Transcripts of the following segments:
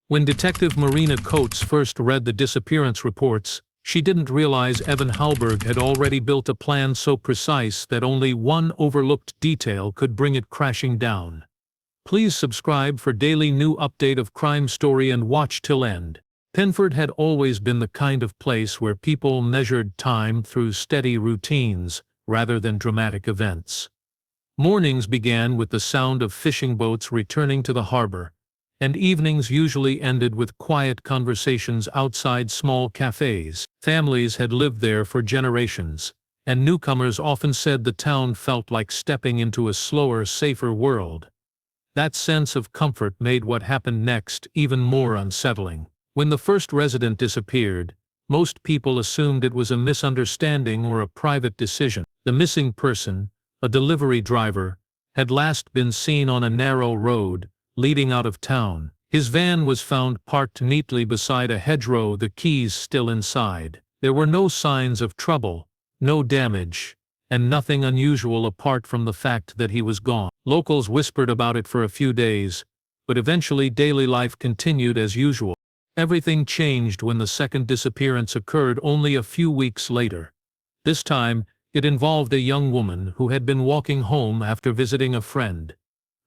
When Detective Marina Coates first read the disappearance reports, she didn't realize Evan Halberg had already built a plan so precise that only one overlooked detail could bring it crashing down. Please subscribe for daily new update of crime story and watch till end. Penford had always been the kind of place where people measured time through steady routines, rather than dramatic events. Mornings began with the sound of fishing boats returning to the harbor, and evenings usually ended with quiet conversations outside small cafes. Families had lived there for generations, and newcomers often said the town felt like stepping into a slower, safer world. That sense of comfort made what happened next even more unsettling. When the first resident disappeared, most people assumed it was a misunderstanding or a private decision. The missing person, a delivery driver, had last been seen on a narrow road leading out of town. His van was found parked neatly beside a hedgerow, the keys still inside. There were no signs of trouble, no damage, and nothing unusual apart from the fact that he was gone. Locals whispered about it for a few days, but eventually daily life continued as usual. Everything changed when the second disappearance occurred only a few weeks later. This time, it involved a young woman who had been walking home after visiting a friend.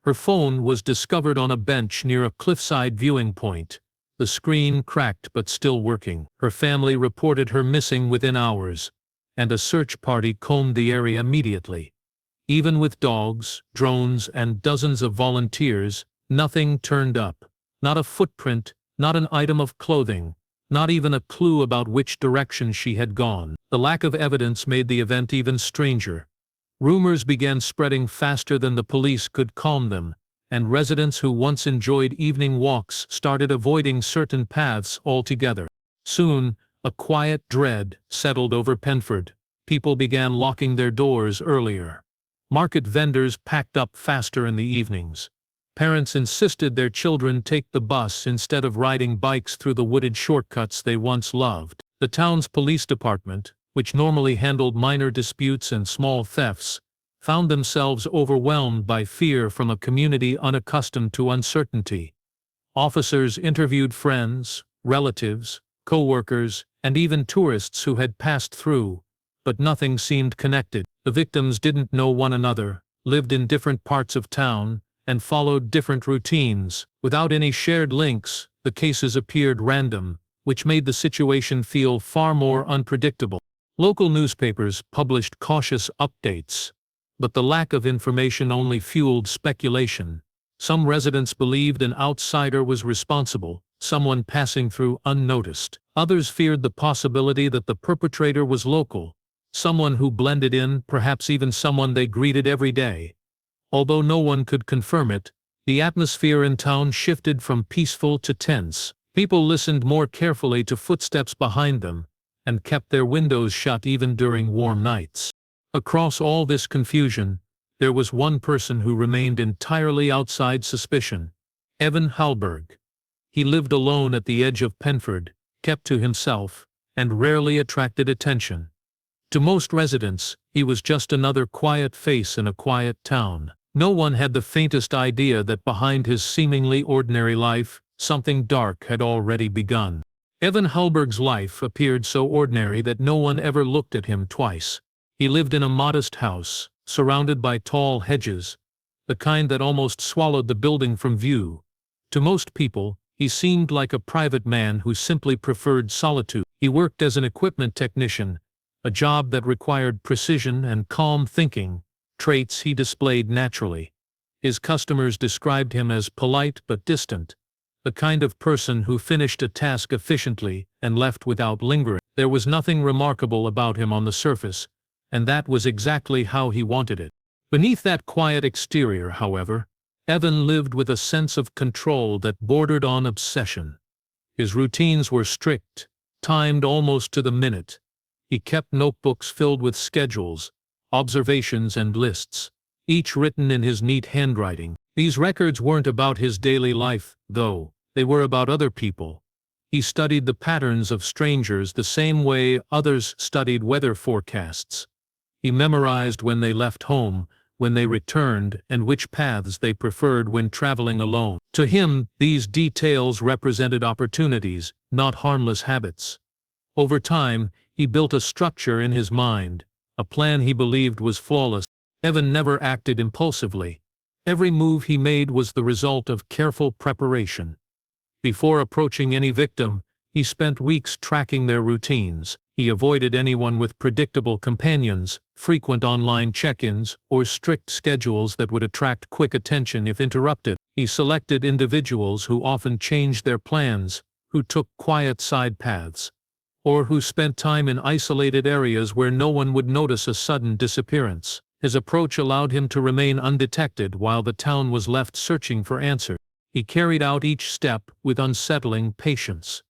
Her phone was discovered on a bench near a cliffside viewing point, the screen cracked but still working. Her family reported her missing within hours, and a search party combed the area immediately. Even with dogs, drones, and dozens of volunteers, nothing turned up. Not a footprint, not an item of clothing, not even a clue about which direction she had gone. The lack of evidence made the event even stranger. Rumors began spreading faster than the police could calm them, and residents who once enjoyed evening walks started avoiding certain paths altogether. Soon, a quiet dread settled over Penford. People began locking their doors earlier. Market vendors packed up faster in the evenings. Parents insisted their children take the bus instead of riding bikes through the wooded shortcuts they once loved. The town's police department, which normally handled minor disputes and small thefts, found themselves overwhelmed by fear from a community unaccustomed to uncertainty. Officers interviewed friends, relatives, co-workers, and even tourists who had passed through, but nothing seemed connected. The victims didn't know one another, lived in different parts of town, and followed different routines. Without any shared links, the cases appeared random, which made the situation feel far more unpredictable. Local newspapers published cautious updates, but the lack of information only fueled speculation. Some residents believed an outsider was responsible, someone passing through unnoticed. Others feared the possibility that the perpetrator was local, someone who blended in, perhaps even someone they greeted every day. Although no one could confirm it, the atmosphere in town shifted from peaceful to tense. People listened more carefully to footsteps behind them, and kept their windows shut even during warm nights. Across all this confusion, there was one person who remained entirely outside suspicion: Evan Halberg. He lived alone at the edge of Penford, kept to himself, and rarely attracted attention. To most residents, he was just another quiet face in a quiet town. No one had the faintest idea that behind his seemingly ordinary life, something dark had already begun. Evan Halberg's life appeared so ordinary that no one ever looked at him twice. He lived in a modest house, surrounded by tall hedges, the kind that almost swallowed the building from view. To most people, he seemed like a private man who simply preferred solitude. He worked as an equipment technician, a job that required precision and calm thinking, traits he displayed naturally. His customers described him as polite but distant, the kind of person who finished a task efficiently and left without lingering. There was nothing remarkable about him on the surface, and that was exactly how he wanted it. Beneath that quiet exterior, however, Evan lived with a sense of control that bordered on obsession. His routines were strict, timed almost to the minute. He kept notebooks filled with schedules, observations, and lists, each written in his neat handwriting. These records weren't about his daily life, though. They were about other people. He studied the patterns of strangers the same way others studied weather forecasts. He memorized when they left home, when they returned, and which paths they preferred when traveling alone. To him, these details represented opportunities, not harmless habits. Over time, he built a structure in his mind, a plan he believed was flawless. Evan never acted impulsively. Every move he made was the result of careful preparation. Before approaching any victim, he spent weeks tracking their routines. He avoided anyone with predictable companions, frequent online check-ins, or strict schedules that would attract quick attention if interrupted. He selected individuals who often changed their plans, who took quiet side paths, or who spent time in isolated areas where no one would notice a sudden disappearance. His approach allowed him to remain undetected while the town was left searching for answers. He carried out each step with unsettling patience.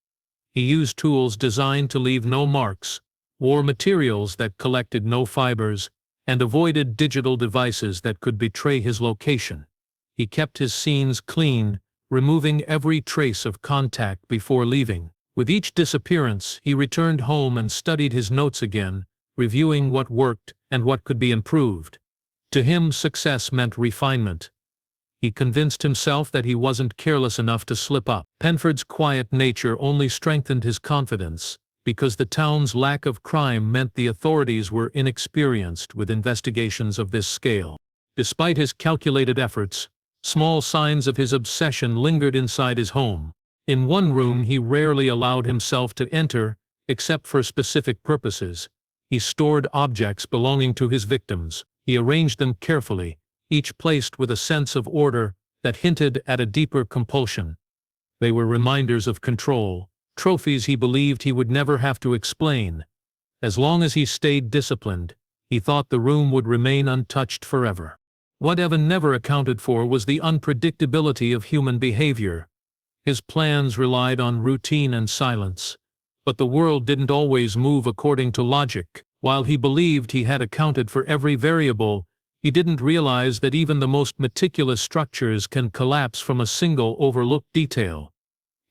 He used tools designed to leave no marks, wore materials that collected no fibers, and avoided digital devices that could betray his location. He kept his scenes clean, removing every trace of contact before leaving. With each disappearance, he returned home and studied his notes again, reviewing what worked and what could be improved. To him, success meant refinement. He convinced himself that he wasn't careless enough to slip up. Penford's quiet nature only strengthened his confidence, because the town's lack of crime meant the authorities were inexperienced with investigations of this scale. Despite his calculated efforts, small signs of his obsession lingered inside his home. In one room he rarely allowed himself to enter, except for specific purposes. He stored objects belonging to his victims. He arranged them carefully, each placed with a sense of order that hinted at a deeper compulsion. They were reminders of control, trophies he believed he would never have to explain. As long as he stayed disciplined, he thought the room would remain untouched forever. What Evan never accounted for was the unpredictability of human behavior. His plans relied on routine and silence, but the world didn't always move according to logic. While he believed he had accounted for every variable, he didn't realize that even the most meticulous structures can collapse from a single overlooked detail.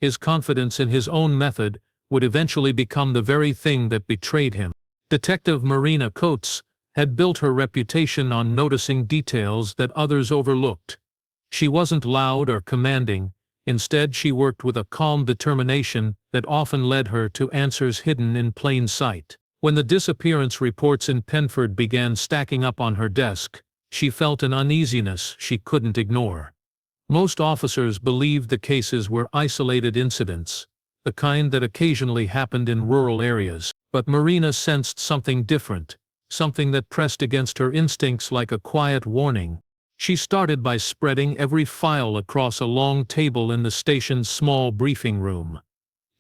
His confidence in his own method would eventually become the very thing that betrayed him. Detective Marina Coates had built her reputation on noticing details that others overlooked. She wasn't loud or commanding. Instead, she worked with a calm determination that often led her to answers hidden in plain sight. When the disappearance reports in Penford began stacking up on her desk, she felt an uneasiness she couldn't ignore. Most officers believed the cases were isolated incidents, the kind that occasionally happened in rural areas. But Marina sensed something different, something that pressed against her instincts like a quiet warning. She started by spreading every file across a long table in the station's small briefing room.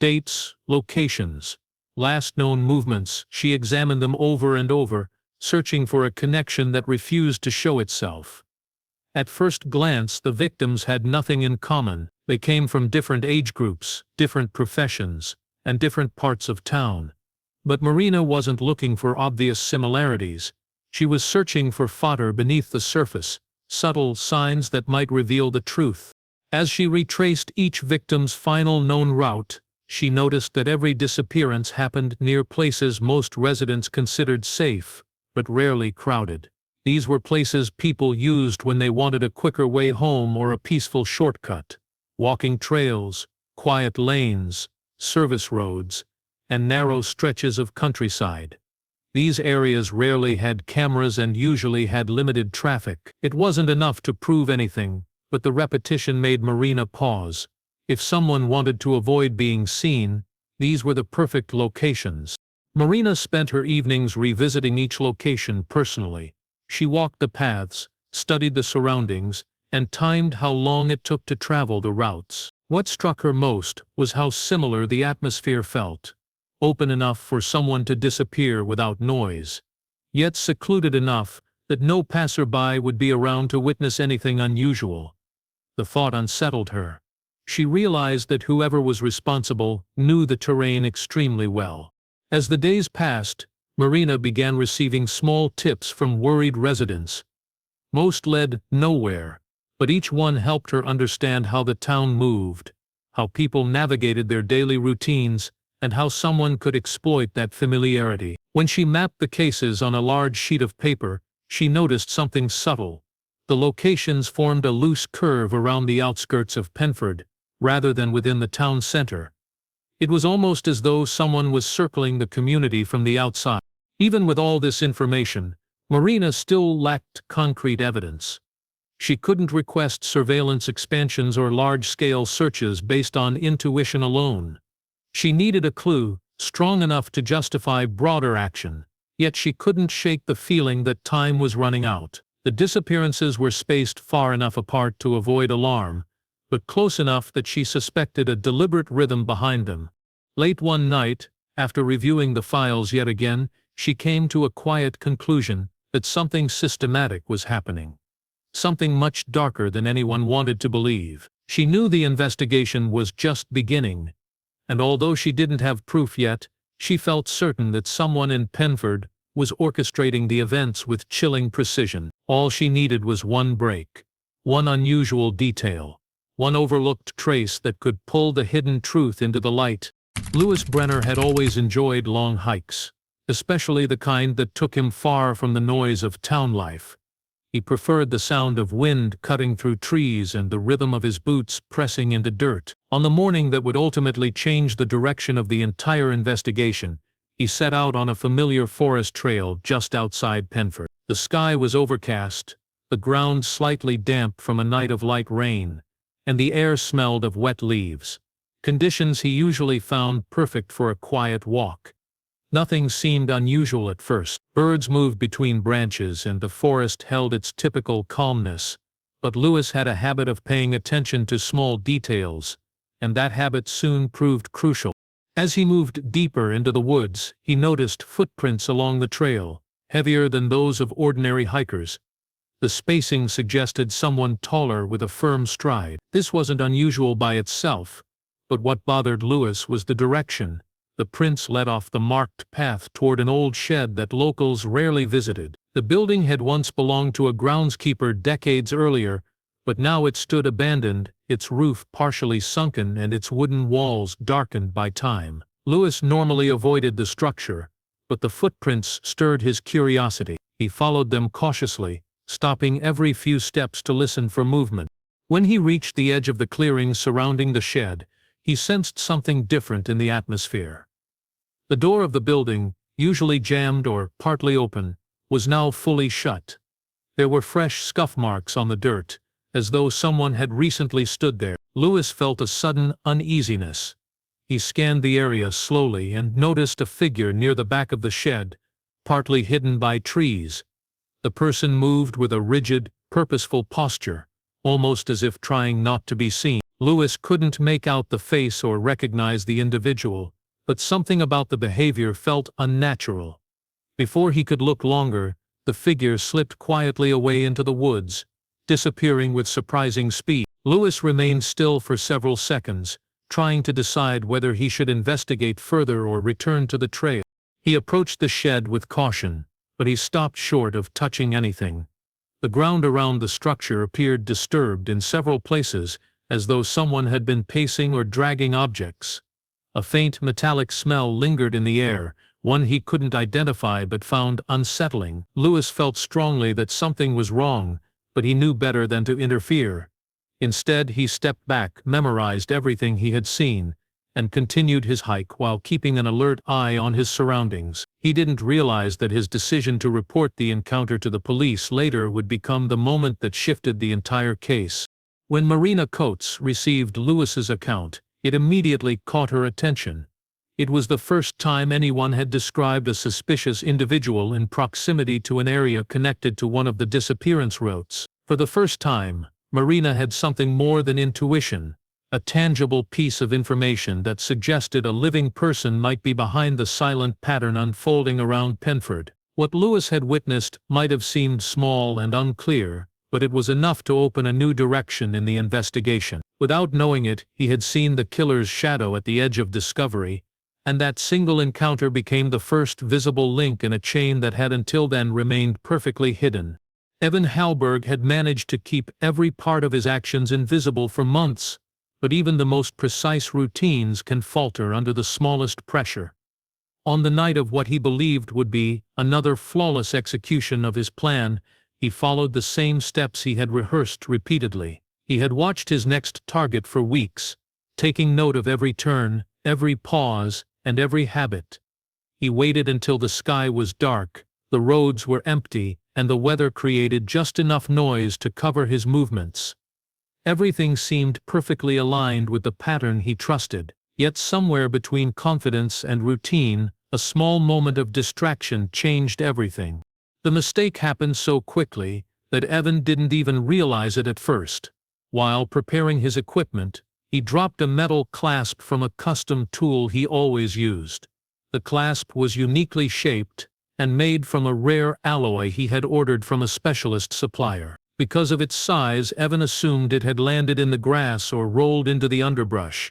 Dates, locations, last known movements, she examined them over and over, searching for a connection that refused to show itself. At first glance, the victims had nothing in common. They came from different age groups, different professions, and different parts of town. But Marina wasn't looking for obvious similarities. She was searching for fodder beneath the surface, subtle signs that might reveal the truth. As she retraced each victim's final known route, she noticed that every disappearance happened near places most residents considered safe, but rarely crowded. These were places people used when they wanted a quicker way home or a peaceful shortcut. Walking trails, quiet lanes, service roads, and narrow stretches of countryside. These areas rarely had cameras and usually had limited traffic. It wasn't enough to prove anything, but the repetition made Marina pause. If someone wanted to avoid being seen, these were the perfect locations. Marina spent her evenings revisiting each location personally. She walked the paths, studied the surroundings, and timed how long it took to travel the routes. What struck her most was how similar the atmosphere felt. Open enough for someone to disappear without noise, yet secluded enough that no passerby would be around to witness anything unusual. The thought unsettled her. She realized that whoever was responsible knew the terrain extremely well. As the days passed, Marina began receiving small tips from worried residents. Most led nowhere, but each one helped her understand how the town moved, how people navigated their daily routines, and how someone could exploit that familiarity. When she mapped the cases on a large sheet of paper, she noticed something subtle. The locations formed a loose curve around the outskirts of Penford, rather than within the town center. It was almost as though someone was circling the community from the outside. Even with all this information, Marina still lacked concrete evidence. She couldn't request surveillance expansions or large-scale searches based on intuition alone. She needed a clue, strong enough to justify broader action, yet she couldn't shake the feeling that time was running out. The disappearances were spaced far enough apart to avoid alarm, but close enough that she suspected a deliberate rhythm behind them. Late one night, after reviewing the files yet again, she came to a quiet conclusion that something systematic was happening. Something much darker than anyone wanted to believe. She knew the investigation was just beginning, and although she didn't have proof yet, she felt certain that someone in Penford was orchestrating the events with chilling precision. All she needed was one break, one unusual detail, one overlooked trace that could pull the hidden truth into the light. Louis Brenner had always enjoyed long hikes, especially the kind that took him far from the noise of town life. He preferred the sound of wind cutting through trees and the rhythm of his boots pressing into dirt. On the morning that would ultimately change the direction of the entire investigation, he set out on a familiar forest trail just outside Penford. The sky was overcast, the ground slightly damp from a night of light rain, and the air smelled of wet leaves. Conditions he usually found perfect for a quiet walk. Nothing seemed unusual at first. Birds moved between branches and the forest held its typical calmness, but Louis had a habit of paying attention to small details, and that habit soon proved crucial. As he moved deeper into the woods, he noticed footprints along the trail, heavier than those of ordinary hikers. The spacing suggested someone taller with a firm stride. This wasn't unusual by itself, but what bothered Louis was the direction. The prints led off the marked path toward an old shed that locals rarely visited. The building had once belonged to a groundskeeper decades earlier, but now it stood abandoned, its roof partially sunken and its wooden walls darkened by time. Louis normally avoided the structure, but the footprints stirred his curiosity. He followed them cautiously, stopping every few steps to listen for movement. When he reached the edge of the clearing surrounding the shed, he sensed something different in the atmosphere. The door of the building, usually jammed or partly open, was now fully shut. There were fresh scuff marks on the dirt, as though someone had recently stood there. Louis felt a sudden uneasiness. He scanned the area slowly and noticed a figure near the back of the shed, partly hidden by trees. The person moved with a rigid, purposeful posture, almost as if trying not to be seen. Louis couldn't make out the face or recognize the individual, but something about the behavior felt unnatural. Before he could look longer, the figure slipped quietly away into the woods, disappearing with surprising speed. Louis remained still for several seconds, trying to decide whether he should investigate further or return to the trail. He approached the shed with caution, but he stopped short of touching anything. The ground around the structure appeared disturbed in several places, as though someone had been pacing or dragging objects. A faint metallic smell lingered in the air, one he couldn't identify but found unsettling. Louis felt strongly that something was wrong, but he knew better than to interfere. Instead, he stepped back, memorized everything he had seen, and continued his hike while keeping an alert eye on his surroundings. He didn't realize that his decision to report the encounter to the police later would become the moment that shifted the entire case. When Marina Coates received Louis's account, it immediately caught her attention. It was the first time anyone had described a suspicious individual in proximity to an area connected to one of the disappearance routes. For the first time, Marina had something more than intuition, a tangible piece of information that suggested a living person might be behind the silent pattern unfolding around Penford. What Louis had witnessed might have seemed small and unclear, but it was enough to open a new direction in the investigation. Without knowing it, he had seen the killer's shadow at the edge of discovery, and that single encounter became the first visible link in a chain that had until then remained perfectly hidden. Evan Halberg had managed to keep every part of his actions invisible for months, but even the most precise routines can falter under the smallest pressure. On the night of what he believed would be another flawless execution of his plan, he followed the same steps he had rehearsed repeatedly. He had watched his next target for weeks, taking note of every turn, every pause, and every habit. He waited until the sky was dark, the roads were empty, and the weather created just enough noise to cover his movements. Everything seemed perfectly aligned with the pattern he trusted, yet somewhere between confidence and routine, a small moment of distraction changed everything. The mistake happened so quickly that Evan didn't even realize it at first. While preparing his equipment, he dropped a metal clasp from a custom tool he always used. The clasp was uniquely shaped and made from a rare alloy he had ordered from a specialist supplier. Because of its size, Evan assumed it had landed in the grass or rolled into the underbrush.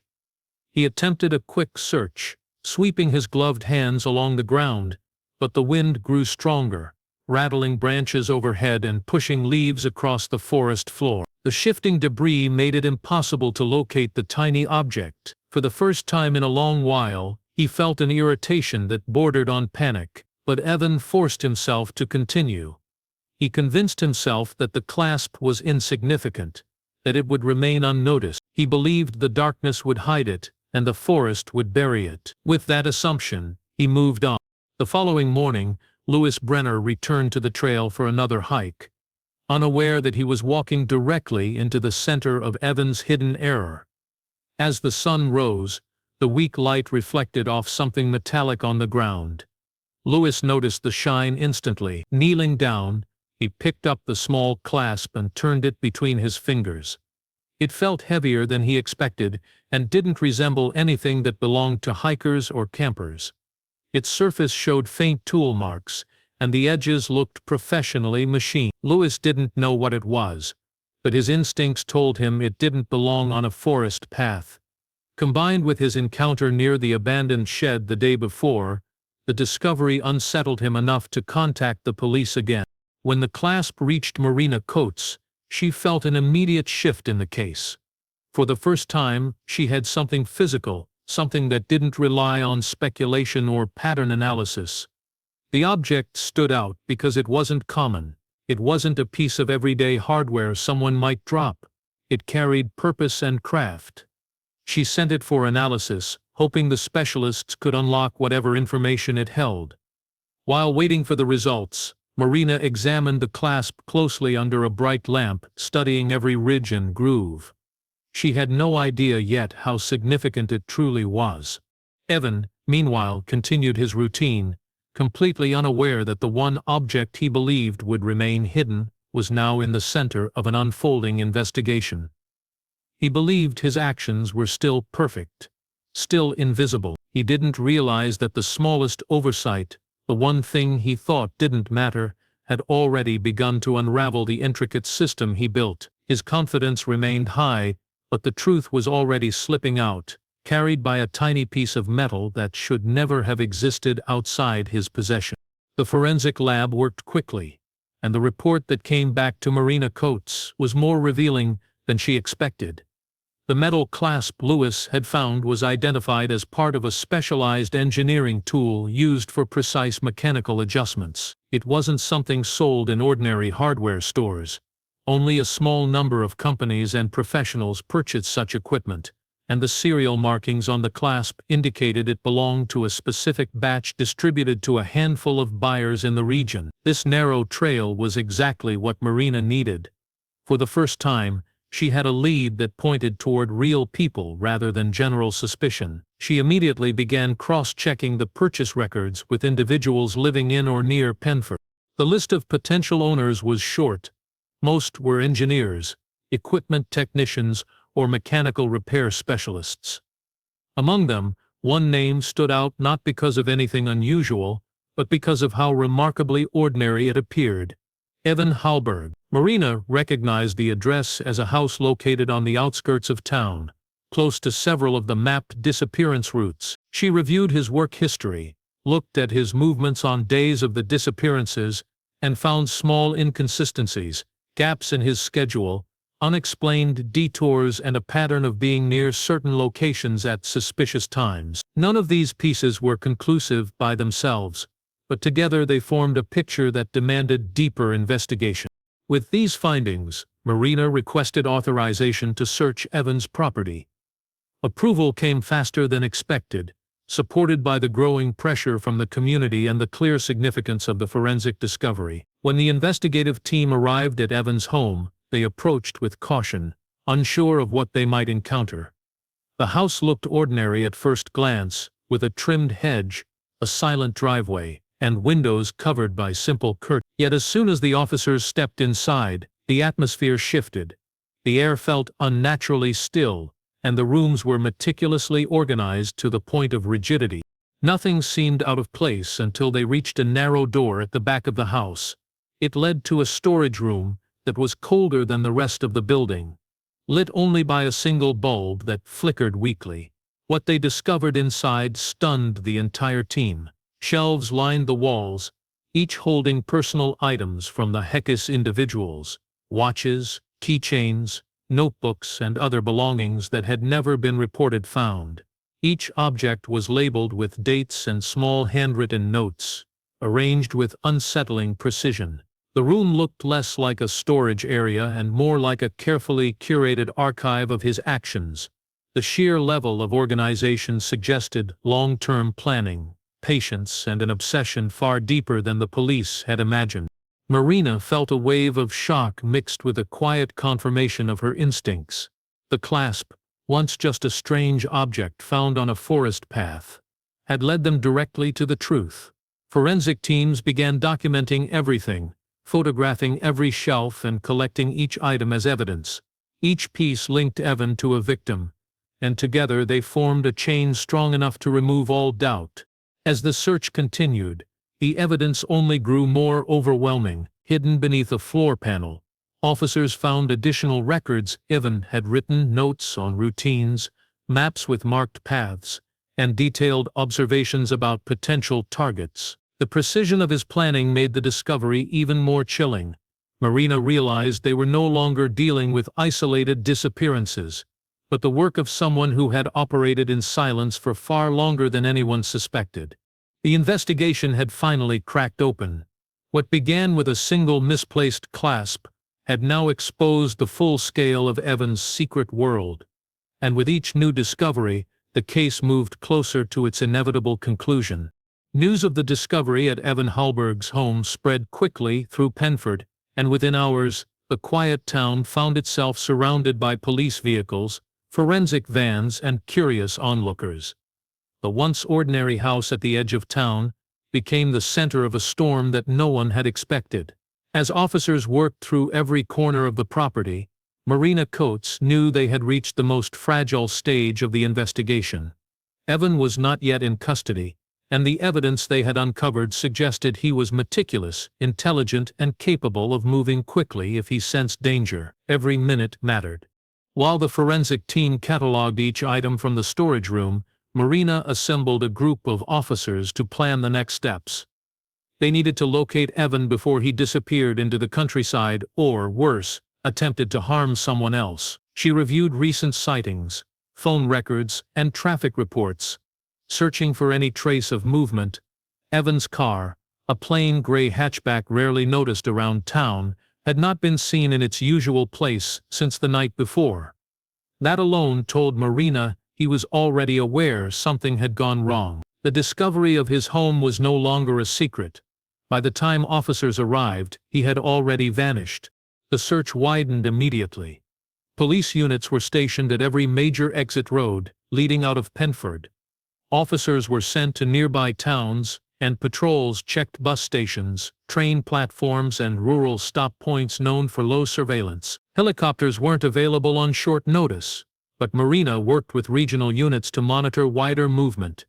He attempted a quick search, sweeping his gloved hands along the ground, but the wind grew stronger, rattling branches overhead and pushing leaves across the forest floor. The shifting debris made it impossible to locate the tiny object. For the first time in a long while, he felt an irritation that bordered on panic, but Evan forced himself to continue. He convinced himself that the clasp was insignificant, that it would remain unnoticed. He believed the darkness would hide it, and the forest would bury it. With that assumption, he moved on. The following morning, Louis Brenner returned to the trail for another hike, unaware that he was walking directly into the center of Evan's hidden error. As the sun rose, the weak light reflected off something metallic on the ground. Louis noticed the shine instantly. Kneeling down, he picked up the small clasp and turned it between his fingers. It felt heavier than he expected and didn't resemble anything that belonged to hikers or campers. Its surface showed faint tool marks, and the edges looked professionally machined. Louis didn't know what it was, but his instincts told him it didn't belong on a forest path. Combined with his encounter near the abandoned shed the day before, the discovery unsettled him enough to contact the police again. When the clasp reached Marina Coates, she felt an immediate shift in the case. For the first time, she had something physical, something that didn't rely on speculation or pattern analysis. The object stood out because it wasn't common. It wasn't a piece of everyday hardware someone might drop. It carried purpose and craft. She sent it for analysis, hoping the specialists could unlock whatever information it held. While waiting for the results, Marina examined the clasp closely under a bright lamp, studying every ridge and groove. She had no idea yet how significant it truly was. Evan, meanwhile, continued his routine, completely unaware that the one object he believed would remain hidden was now in the center of an unfolding investigation. He believed his actions were still perfect, still invisible. He didn't realize that the smallest oversight, the one thing he thought didn't matter, had already begun to unravel the intricate system he built. His confidence remained high, but the truth was already slipping out, carried by a tiny piece of metal that should never have existed outside his possession. The forensic lab worked quickly, and the report that came back to Marina Coates was more revealing than she expected. The metal clasp Louis had found was identified as part of a specialized engineering tool used for precise mechanical adjustments. It wasn't something sold in ordinary hardware stores. Only a small number of companies and professionals purchased such equipment, and the serial markings on the clasp indicated it belonged to a specific batch distributed to a handful of buyers in the region. This narrow trail was exactly what Marina needed. For the first time, she had a lead that pointed toward real people rather than general suspicion. She immediately began cross-checking the purchase records with individuals living in or near Penford. The list of potential owners was short. Most were engineers, equipment technicians, or mechanical repair specialists. Among them, one name stood out not because of anything unusual, but because of how remarkably ordinary it appeared: Evan Halberg. Marina recognized the address as a house located on the outskirts of town, close to several of the mapped disappearance routes. She reviewed his work history, looked at his movements on days of the disappearances, and found small inconsistencies, gaps in his schedule, unexplained detours, and a pattern of being near certain locations at suspicious times. None of these pieces were conclusive by themselves, but together they formed a picture that demanded deeper investigation. With these findings, Marina requested authorization to search Evan's property. Approval came faster than expected, supported by the growing pressure from the community and the clear significance of the forensic discovery. When the investigative team arrived at Evan's home, they approached with caution, unsure of what they might encounter. The house looked ordinary at first glance, with a trimmed hedge, a silent driveway, and windows covered by simple curtains. Yet as soon as the officers stepped inside, the atmosphere shifted. The air felt unnaturally still, and the rooms were meticulously organized to the point of rigidity. Nothing seemed out of place until they reached a narrow door at the back of the house. It led to a storage room that was colder than the rest of the building, lit only by a single bulb that flickered weakly. What they discovered inside stunned the entire team. Shelves lined the walls, each holding personal items from the Heckes individuals: watches, keychains, notebooks, and other belongings that had never been reported found. Each object was labeled with dates and small handwritten notes, arranged with unsettling precision. The room looked less like a storage area and more like a carefully curated archive of his actions. The sheer level of organization suggested long-term planning, patience, and an obsession far deeper than the police had imagined. Marina felt a wave of shock mixed with a quiet confirmation of her instincts. The clasp, once just a strange object found on a forest path, had led them directly to the truth. Forensic teams began documenting everything, photographing every shelf and collecting each item as evidence. Each piece linked Evan to a victim, and together they formed a chain strong enough to remove all doubt. As the search continued, the evidence only grew more overwhelming. Hidden beneath a floor panel, officers found additional records. Evan had written notes on routines, maps with marked paths, and detailed observations about potential targets. The precision of his planning made the discovery even more chilling. Marina realized they were no longer dealing with isolated disappearances, but the work of someone who had operated in silence for far longer than anyone suspected. The investigation had finally cracked open. What began with a single misplaced clasp had now exposed the full scale of Evan's secret world. And with each new discovery, the case moved closer to its inevitable conclusion. News of the discovery at Evan Halberg's home spread quickly through Penford, and within hours, the quiet town found itself surrounded by police vehicles, forensic vans, and curious onlookers. The once ordinary house at the edge of town became the center of a storm that no one had expected. As officers worked through every corner of the property, Marina Coates knew they had reached the most fragile stage of the investigation. Evan was not yet in custody, and the evidence they had uncovered suggested he was meticulous, intelligent, and capable of moving quickly if he sensed danger. Every minute mattered. While the forensic team cataloged each item from the storage room, Marina assembled a group of officers to plan the next steps. They needed to locate Evan before he disappeared into the countryside or, worse, attempted to harm someone else. She reviewed recent sightings, phone records, and traffic reports, searching for any trace of movement. Evan's car, a plain gray hatchback rarely noticed around town, had not been seen in its usual place since the night before. That alone told Marina he was already aware something had gone wrong. The discovery of his home was no longer a secret. By the time officers arrived, he had already vanished. The search widened immediately. Police units were stationed at every major exit road leading out of Penford. Officers were sent to nearby towns, and patrols checked bus stations, train platforms, and rural stop points known for low surveillance. Helicopters weren't available on short notice, but Marina worked with regional units to monitor wider movement.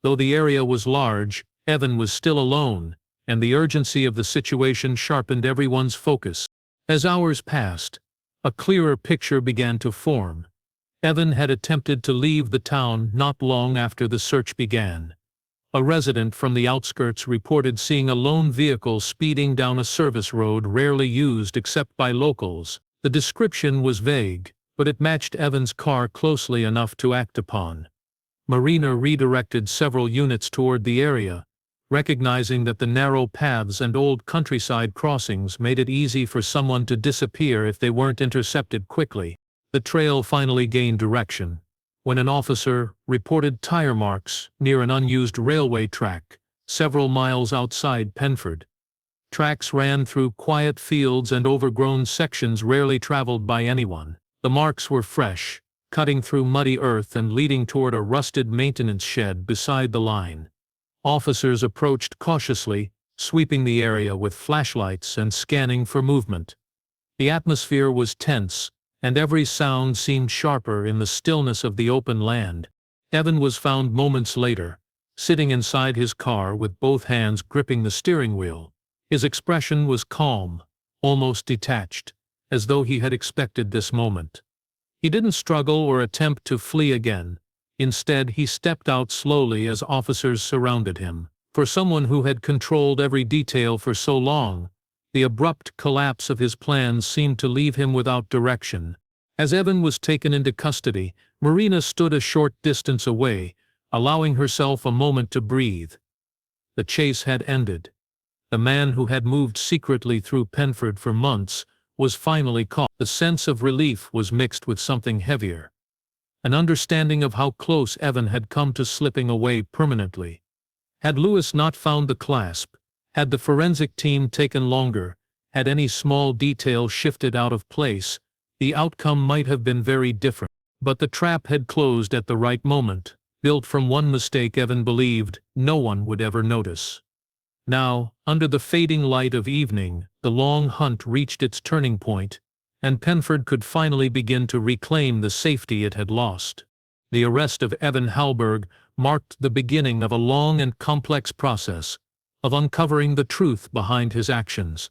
Though the area was large, Evan was still alone, and the urgency of the situation sharpened everyone's focus. As hours passed, a clearer picture began to form. Evan had attempted to leave the town not long after the search began. A resident from the outskirts reported seeing a lone vehicle speeding down a service road rarely used except by locals. The description was vague, but it matched Evan's car closely enough to act upon. Marina redirected several units toward the area, recognizing that the narrow paths and old countryside crossings made it easy for someone to disappear if they weren't intercepted quickly. The trail finally gained direction when an officer reported tire marks near an unused railway track, several miles outside Penford. Tracks ran through quiet fields and overgrown sections rarely traveled by anyone. The marks were fresh, cutting through muddy earth and leading toward a rusted maintenance shed beside the line. Officers approached cautiously, sweeping the area with flashlights and scanning for movement. The atmosphere was tense, and every sound seemed sharper in the stillness of the open land. Evan was found moments later, sitting inside his car with both hands gripping the steering wheel. His expression was calm, almost detached, as though he had expected this moment. He didn't struggle or attempt to flee again. Instead, he stepped out slowly as officers surrounded him. For someone who had controlled every detail for so long, the abrupt collapse of his plans seemed to leave him without direction. As Evan was taken into custody, Marina stood a short distance away, allowing herself a moment to breathe. The chase had ended. The man who had moved secretly through Penford for months was finally caught. The sense of relief was mixed with something heavier. An understanding of how close Evan had come to slipping away permanently. Had Lewis not found the clasp, had the forensic team taken longer, had any small detail shifted out of place, the outcome might have been very different. But the trap had closed at the right moment, built from one mistake Evan believed no one would ever notice. Now, under the fading light of evening, the long hunt reached its turning point, and Penford could finally begin to reclaim the safety it had lost. The arrest of Evan Halberg marked the beginning of a long and complex process of uncovering the truth behind his actions.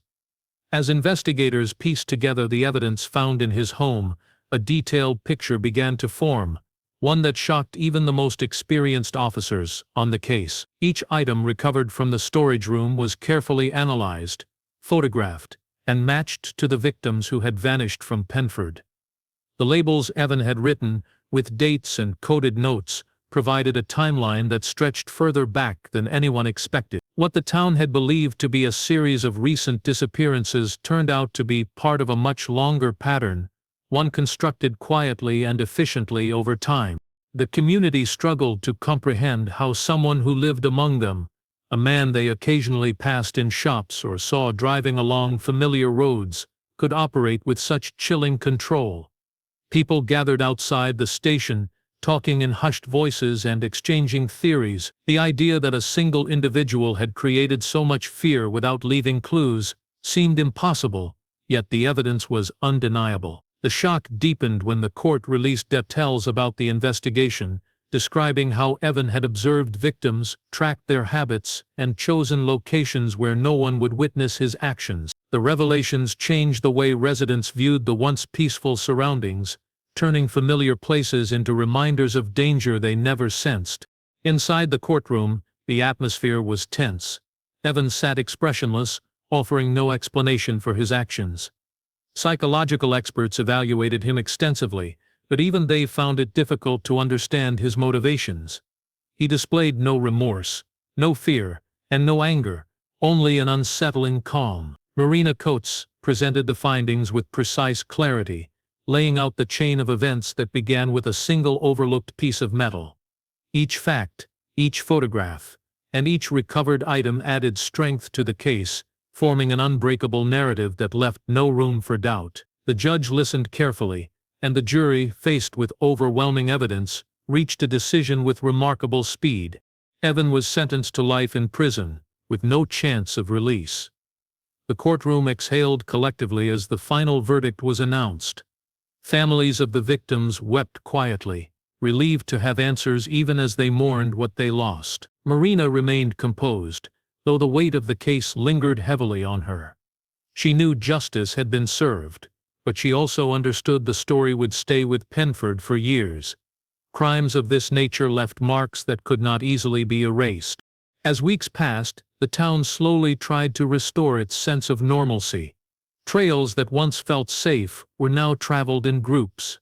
As investigators pieced together the evidence found in his home, a detailed picture began to form, one that shocked even the most experienced officers on the case. Each item recovered from the storage room was carefully analyzed, photographed, and matched to the victims who had vanished from Penford. The labels Evan had written, with dates and coded notes, provided a timeline that stretched further back than anyone expected. What the town had believed to be a series of recent disappearances turned out to be part of a much longer pattern, one constructed quietly and efficiently over time. The community struggled to comprehend how someone who lived among them, a man they occasionally passed in shops or saw driving along familiar roads, could operate with such chilling control. People gathered outside the station, talking in hushed voices and exchanging theories. The idea that a single individual had created so much fear without leaving clues seemed impossible, yet the evidence was undeniable. The shock deepened when the court released details about the investigation, describing how Evan had observed victims, tracked their habits, and chosen locations where no one would witness his actions. The revelations changed the way residents viewed the once peaceful surroundings, turning familiar places into reminders of danger they never sensed. Inside the courtroom, the atmosphere was tense. Evan sat expressionless, offering no explanation for his actions. Psychological experts evaluated him extensively, but even they found it difficult to understand his motivations. He displayed no remorse, no fear, and no anger, only an unsettling calm. Marina Coates presented the findings with precise clarity, laying out the chain of events that began with a single overlooked piece of metal. Each fact, each photograph, and each recovered item added strength to the case, forming an unbreakable narrative that left no room for doubt. The judge listened carefully, and the jury, faced with overwhelming evidence, reached a decision with remarkable speed. Evan was sentenced to life in prison, with no chance of release. The courtroom exhaled collectively as the final verdict was announced. Families of the victims wept quietly, relieved to have answers even as they mourned what they lost. Marina remained composed, though the weight of the case lingered heavily on her. She knew justice had been served, but she also understood the story would stay with Penford for years. Crimes of this nature left marks that could not easily be erased. As weeks passed, the town slowly tried to restore its sense of normalcy. Trails that once felt safe were now traveled in groups.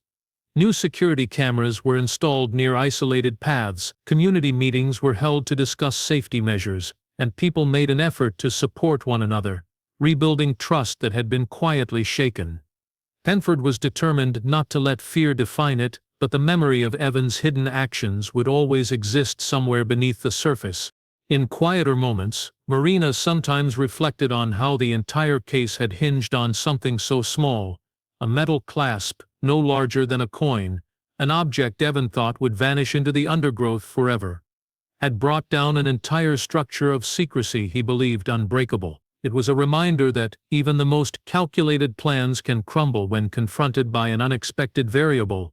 New security cameras were installed near isolated paths, community meetings were held to discuss safety measures, and people made an effort to support one another, rebuilding trust that had been quietly shaken. Penford was determined not to let fear define it, but the memory of Evan's hidden actions would always exist somewhere beneath the surface. In quieter moments, Marina sometimes reflected on how the entire case had hinged on something so small, a metal clasp, no larger than a coin, an object Evan thought would vanish into the undergrowth forever, had brought down an entire structure of secrecy he believed unbreakable. It was a reminder that even the most calculated plans can crumble when confronted by an unexpected variable.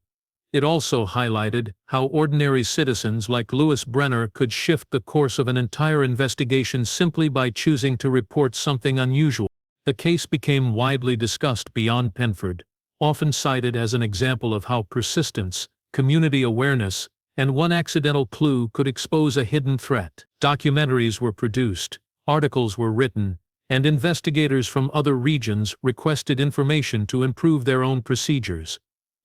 It also highlighted how ordinary citizens like Louis Brenner could shift the course of an entire investigation simply by choosing to report something unusual. The case became widely discussed beyond Penford, often cited as an example of how persistence, community awareness, and one accidental clue could expose a hidden threat. Documentaries were produced, articles were written, and investigators from other regions requested information to improve their own procedures.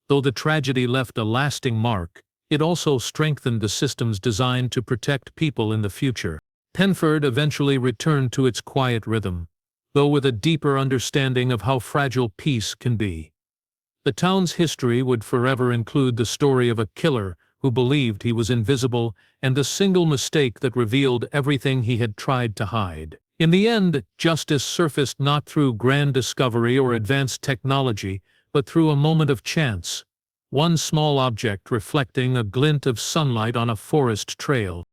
Though the tragedy left a lasting mark, it also strengthened the systems designed to protect people in the future. Penford eventually returned to its quiet rhythm, though with a deeper understanding of how fragile peace can be. The town's history would forever include the story of a killer who believed he was invisible and the single mistake that revealed everything he had tried to hide. In the end, justice surfaced not through grand discovery or advanced technology, but through a moment of chance, one small object reflecting a glint of sunlight on a forest trail.